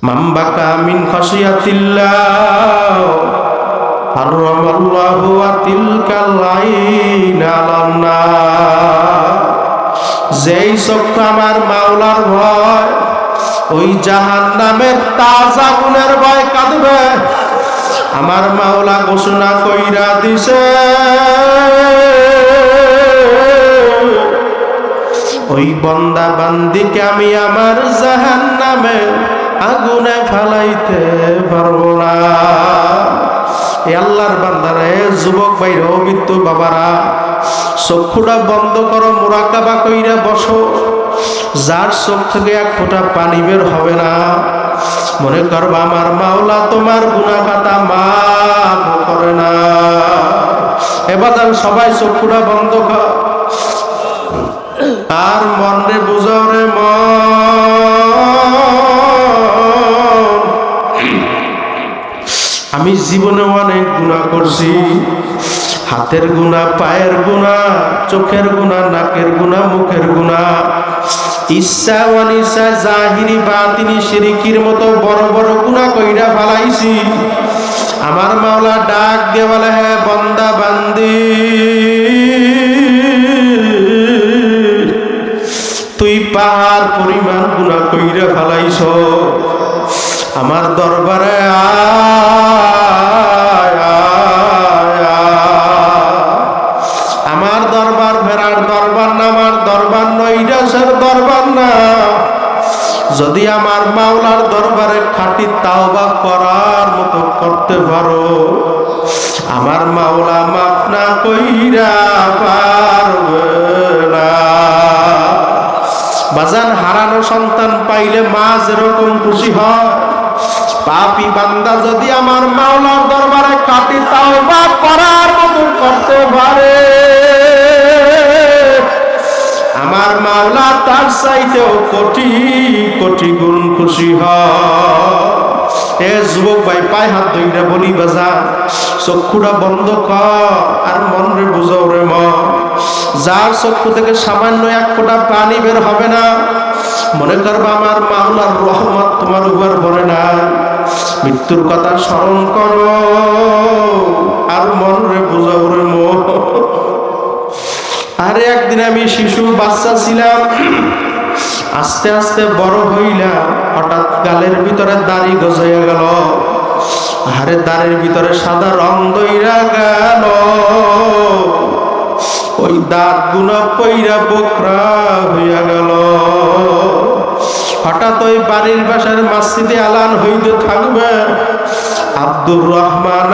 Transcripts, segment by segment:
মান বাকা মিন খাশিয়াতিল্লাহ হারামাল্লাহু তিলকাল আইন আলান নার। যেই চক্ষু আমার মাওলার ভয়, ওই জাহান্নামের তাজা আগুনের ভয় কাঁদবে। আমার মাওলা ঘোষণা কইরা দিছে, ওই বান্দা বান্দিকে আমি আমার জাহান্নামের আগুনে ফেলাইতে পারবো না। এ আল্লাহর বান্দারা, যুবক ভাইরা, অবিত্ত বাবারা, চক্ষুটা বন্ধ করো, মুরাকাবা কইরা বসো। যার চোখ থেকে এক ফোঁটা পানি বের হবে না, মনে করবা আমার মাওলা তোমার গুনাহ খাতা মাফ করে না। এবার সবাই চক্ষুটা বন্ধ কর আর মনে বুঝাও রে আমি জীবনে অনেক গুনাহ করছি। হাতের গুনাহ, পায়ের গুনাহ, চোখের গুনাহ, নাকের গুনাহ, মুখের গুনাহ, ইচ্ছা অনিচ্ছা, জাহিরি বাতিনি, শিরকির মতো বড় বড় গুনাহ কইরা ফেলাইছি। আমার মাওলা ডাক দিয়ে বলে, হে বান্দা বান্দি, তুই পাহাড় পরিমাণ গুনাহ কইরা ফেলাইছ, আমার দরবারে আমার দরবার ফেরার দরবার না, আমার দরবার নৈরাশের দরবার না। যদি আমার মাওলার দরবারে খাঁটি তাওবা করার মতো করতে পারো, আমার মাওলা মাফ না কইরা পারবে না। বাজান, হারানো সন্তান পাইলে মা যেরকম খুশি হয়, পাপী বান্দা যদি আমার মাওলার দরবারে খাঁটি তাওবা করার মতো করতে পারে, আমার মাওলা তার চাইতেও কোটি কোটি গুণ খুশি হয়। এ যুবক ভাই, পায়ে হাত ধইরা বলি, বাজান চক্ষুটা বন্ধ কর আর মন রে বুঝাও রে মন। যার চক্ষু থেকে সামান্য এক ফোঁটা পানি বের হবে না, মনে করবা আমার মাওলার রহমত তোমার উপর পড়ে না। মৃত্যুর কথা স্মরণ করো আর মন রে বুঝাও রে মন। আরে একদিন আমি শিশু বাচ্চা ছিলাম, আস্তে আস্তে বড় হইলাম, হঠাৎ গালের ভিতরে দাড়ি গজাইয়া গেল। আরে দাড়ির ভিতরে সাদা রং দইরা গেল, ওই দাঁত গুনা পইরা বোকরা হইয়া গেল। হঠাৎ ওই বাড়ির বাসার মসজিদে আলান হইতে থাকবে, আব্দুর রহমান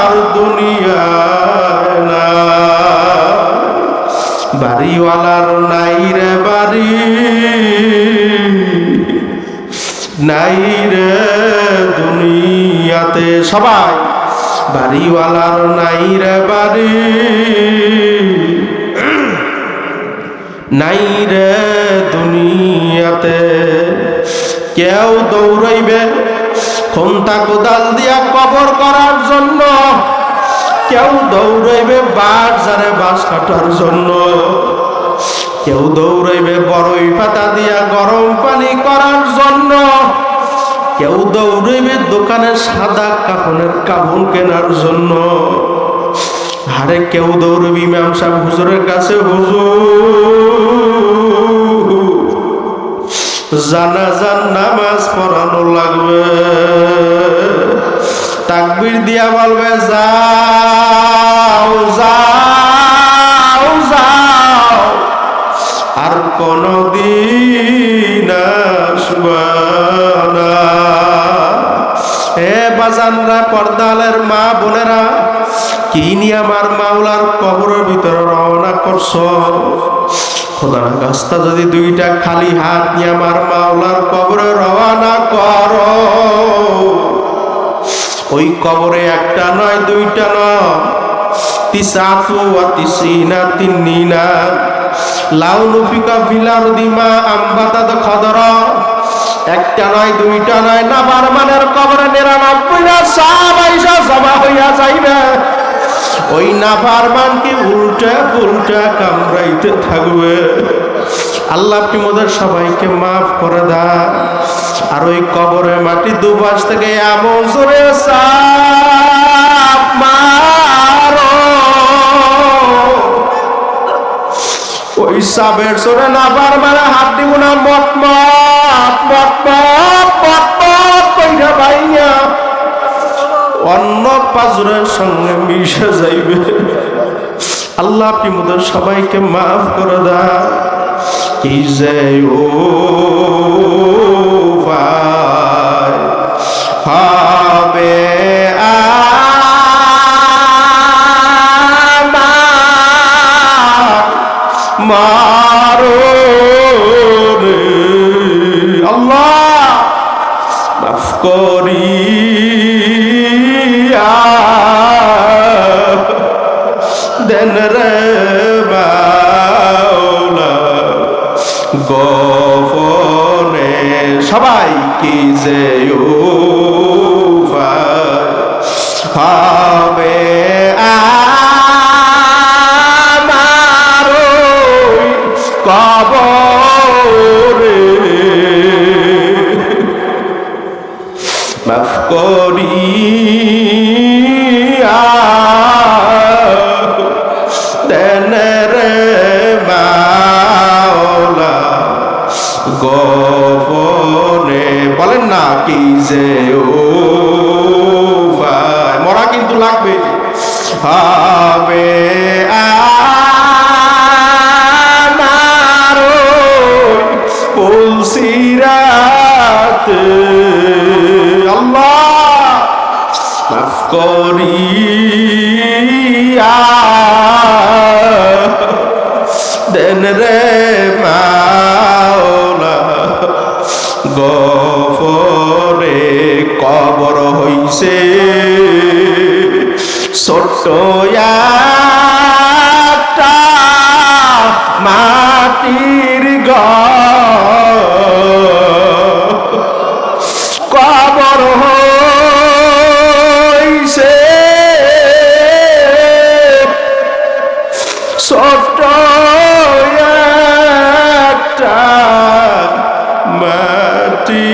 আর দুনিয়ায় না, বাড়িওয়ালার নাই রে বাড়ি, নাই রে দুনিয়াতে। সবাই, বাড়িওয়ালার নাই রে বাড়ি, নাই রে দুনিয়াতে। কেউ দৌড়াইবে খন্তা কোদাল দিয়া কবর করার জন্য, কেউ দৌড়াইবে বাঁশ ঝাড়ে বাঁশ কাটার জন্য, কেউ দৌড়াইবে বড়ই পাতা দিয়া গরম পানি করার জন্য, কেউ দৌড়াইবে দোকানে সাদা কাপড়ের কাপড় কেনার জন্য। আরে কেউ দৌড়াইবে ইমাম সাহেব হুজুরের কাছে, হুজুর জানাজার নামাজ পড়ানো লাগবে। তাকবীর দিয়া বলবে, যাও যাও যাও, আর কোনদিন আসবে না। এ বাজানরা, পর্দালের মা বোনেরা, কি নিয়ে আমার মাওলার কবরের ভিতরে রওনা করছ? খোদার রাস্তা যদি দুইটা খালি হাত নিয়ে আমার মাওলার কবরে রওনা করো, ওই কবরে একটা নয়, দুইটা নয়, তিসাতু ওয়া তিসিনা তিন্নিনা লাউনু ফিকা ফিলার দিমা আমবাতাদ খদরা। একটা নয়, দুইটা নয়, নাফরমানের কবরে 99টা সব আইসা জমা হইয়া যাইবে। ওই নাফরমানকে উল্টা উল্টা কামড়াইতে থাকবে। আল্লাহ আপনি মোদের সবাইকে মাফ করে দেন। আর ওই কবরের মাটি দুপাশ থেকে এমন জোরে চাপ মারো, ওই সাবের জোরে না বার মানে হাড্ডি গুনা মটমট মটমট মটমট কইরা ভাইয়া অন্য পাজরের সঙ্গে মিশে যাইবে। আল্লাহ আপনি মোদের সবাইকে মাফ করে দেন। কি যে ও ভাই হবে মারো রে আল্লাহ মাফ করিয়া দেন রে মাওলা গোপনে সবাই কি যে হবে আমারো কবরে মাফ করিয়া দেন রে মাওলা গোপনে বলেন না কি যে ও ভাই মরা কিন্তু লাগবে হবে আমারো পুলসিরাতে আল্লাহ মাফ করিয়া দেন রে মাওলা গোপনে কবর হইছে ছোট্ট একটা মাটির কবর হইছে ছোট্ট একটা মাটি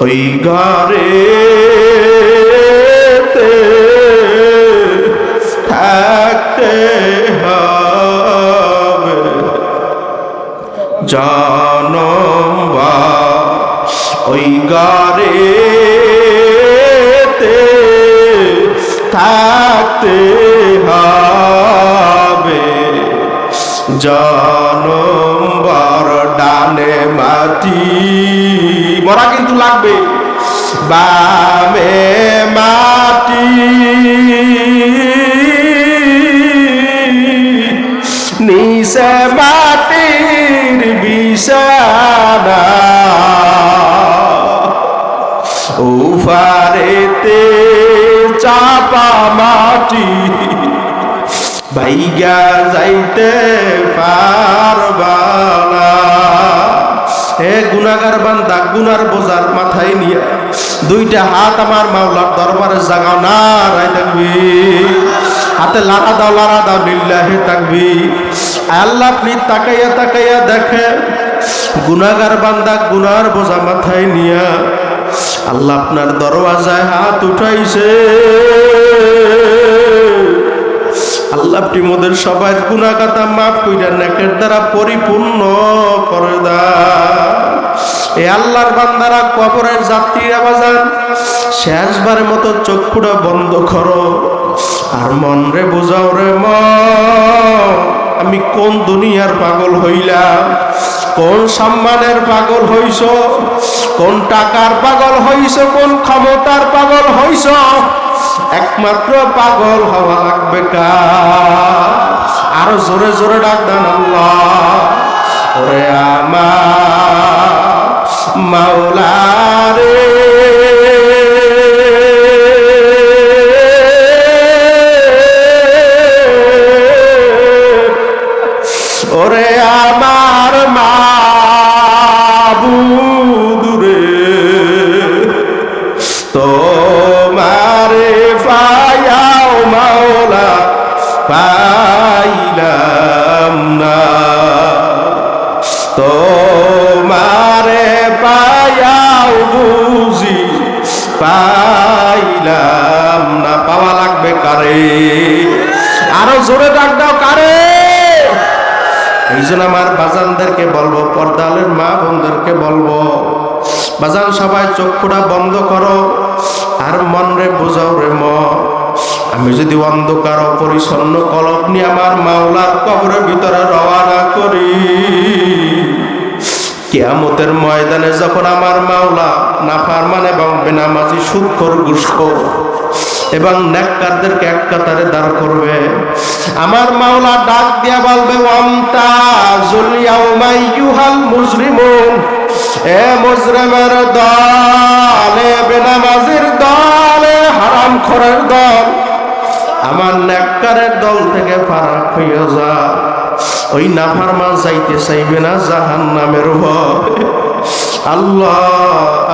ওই ঘরে থাকতে হবে জনম ওই ঘরে থাকতে হবে জনম বর ডানে মাটি মরা কিন্তু লাগবে বামে মাটি নিচে মাটির বিছানা উফারেতে চাপা মাটি ভাইগা যাইতে পারবা না। হে গুনাহগার বান্দা গুনার বোঝার মাথায় নিয়ে দুইটা হাত আমার মাওলার দরবারে জাগাও না রাই থাকবি হাতে লাড়া দাও লিল্লাহি তাকবীর। আল্লাহ আপনি তাকাইয়া তাকাইয়া দেখে গুনাহগার বান্দা গুনার বোঝা মাথায় নিয়ে আল্লাহ আপনার দরওয়াজায় হাত উঠাইছে। আল্লাহ আপনি মোদের সবাই গুনাহ খাতা মাফ কইরা নেকের দ্বারা পরিপূর্ণ করে দাও। এই আল্লাহর বান্দারা কবরের যাত্রীরা বাজান শেষবারের মতো চক্ষুটা বন্ধ করো আর মন রে বোঝাও রে মন আমি কোন দুনিয়ার পাগল হইলাম, কোন সম্মানের পাগল হইছ, কোন টাকার পাগল হইছ, কোন ক্ষমতার পাগল হইছ। একমাত্র পাগল হওয়া লাগবে কার? আরো জোরে জোরে ডাক দেন আল্লাহ। ওরে আমার মাওলা রে ওরে আমার মাবুদ রে তোমারে পায়াও মাওলা পাইলাম না, তোমারে বুঝি পাইলাম না। পাওয়া লাগবে কারে? আরো জোরে ডাক দাও, কারে? এই জন্য আমার বাজানদেরকে বলবো, পর্দালের মা বোনদেরকে বলবো, বাজান সবাই চক্ষুটা বন্ধ করো আর মন রে বোঝাও রে মন, আমি যদি অন্ধকার অপরিচ্ছন্ন কলব নিয়ে আমার মাওলার কবরের ভিতরে রওনা করি, কিয়ামতের ময়দানে যখন আমার মাওলা নাফরমান এবং বেনামাজি সুদখোর ঘুষখোর এবং নেককারদেরকে এক কাতারে দাঁড় করবে, আমার মাওলা ডাক দিয়া বলবে, ওয়ামতাজুল ইয়াউমা আইয়ুহাল মুজরিমুন, এ মুজরিমের দল, এ বেনামাজির দল, এ হারামখোরের দল, আমার নেককারের দল থেকে ফারাক হইয়া যা। ওই নাফরমান যাইতে চাইবে না জাহান্নামের ভয়। আল্লাহ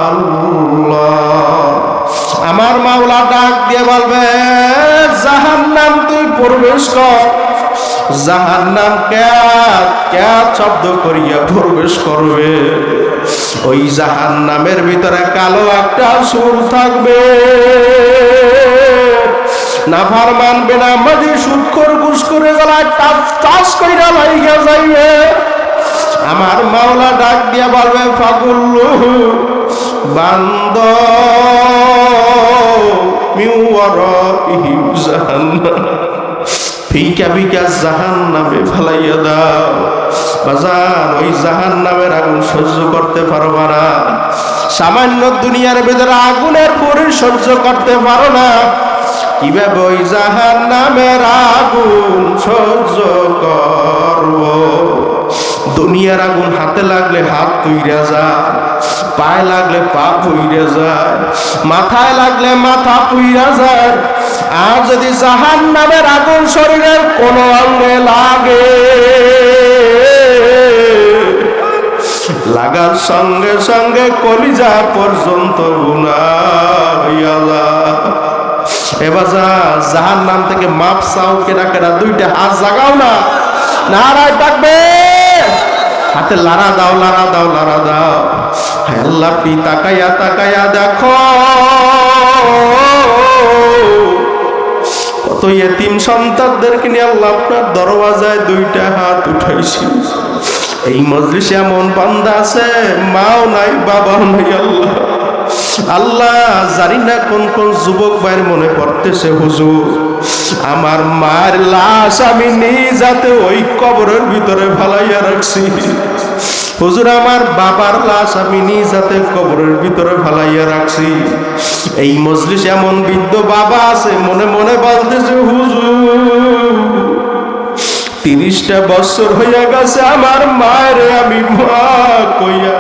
আল্লাহ, আমার মাওলা ডাক দিয়ে বলবে, জাহান্নাম তুই প্রবেশ কর। জাহান্নাম ক্যাত শব্দ করিয়া প্রবেশ করবে। ওই জাহান্নামের ভিতরে কালো একটা সুর থাকবে। নাফরমান বেনামাজি সুদখোর ঘুষখোরে গলায় টাচ কইরা লাইগা যাইবে। আমার মাওলা ডাক দিয়া বলবে, ফাকুল্লুহু বান্দ মিওয়ারাইহি জাহান্নাম, ফিকা ফিকা জাহান্নামে ফালাইয়া দাও। বাজান, ওই জাহান্নামের আগুন সহ্য করতে পারবা না। সামান্য দুনিয়ার ভিতরে আগুনের পরি সহ্য করতে পারো না, কিভাবে ওই জাহান্নামের আগুন সহ্য করব? দুনিয়ার আগুন হাতে লাগলে হাত পুইরা যায়, পায়ে লাগলে পা পুইরা যায়, মাথায় লাগলে মাথা পুইরা যায়। আর যদি জাহান্নামের আগুন শরীরের কোনো অঙ্গে লাগে, লাগার সঙ্গে সঙ্গে কলিজা পর্যন্ত গুনাহ হইয়া যায়। এবার জাহান্নাম থেকে মাপ চাও, কেনা কেনা দুইটা হাত জাগাও না, নারায় ডাকবে, হাতে লারা দাও, লারা দাও, লারা দাও। আল্লাহ আপনি তাকাইয়া তাকাইয়া দেখো, কত ইয়েতিম সন্তানদেরকে নিয়ে আল্লাহ আপনার দরওয়াজায় দুইটা হাত উঠাইছি। এই মজলিসে এমন বান্দা আছে, মাও নাই, বাবাও নাই। আল্লাহ আল্লাহ, জানি না কোন কোন যুবক ভাইয়ের মনে পড়তেছে, হুজুর আমার মার লাশ আমি নিজ হাতে ওই কবরের ভিতরে ফালাইয়া রাখছি। হুজুর আমার বাবার লাশ আমি নিজ হাতে কবরের ভিতরে ফালাইয়া রাখছি। এই মজলিসে এমন বৃদ্ধ বাবা আছে, মনে মনে বলতেছে, হুজুর 30টা বছর হইয়া গেছে আমার মায়ের আমি মা কইয়া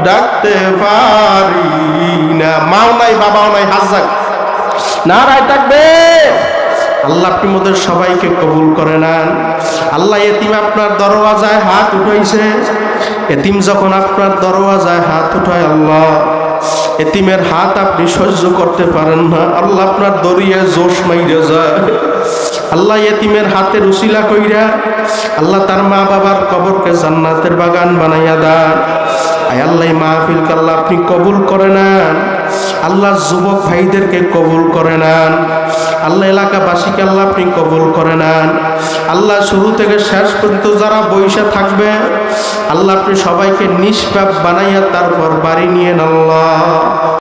ডাকতে পারি না। মাও নাই, বাবাও নাই, হাজাক নারায় ডাকবে। আল্লাহ আপনি মোদের সবাইকে কবুল করে নেন। আল্লাহ এতিম আপনার দরওয়াজায় হাত উঠাইছে, এতিম যখন আপনার দরওয়াজায় হাত উঠায়, আল্লাহ এতিমের হাত আপনি সহ্য করতে পারেন না। আল্লাহ আপনার দরিয়া জোশ মাইরা যায়। আল্লাহ এতিমের হাতের উসিলা কইরা আল্লাহ তার মা বাবার কবরকে জান্নাতের বাগান বানাইয়া দেন। আয় আল্লাহ মাহফিলকে আল্লাহ আপনি কবুল করে নেন। আল্লাহ যুবক ভাইদেরকে কবুল করে নেন। আল্লাহ এলাকাবাসীকে আল্লাহ আপনি কবুল করে নেন। আল্লাহ শুরু থেকে শেষ পর্যন্ত যারা বইসা থাকবে, আল্লাহ আপনি সবাইকে নিষ্পাপ বানাইয়া তারপর বাড়ি নিয়ে নেন। আল্লাহ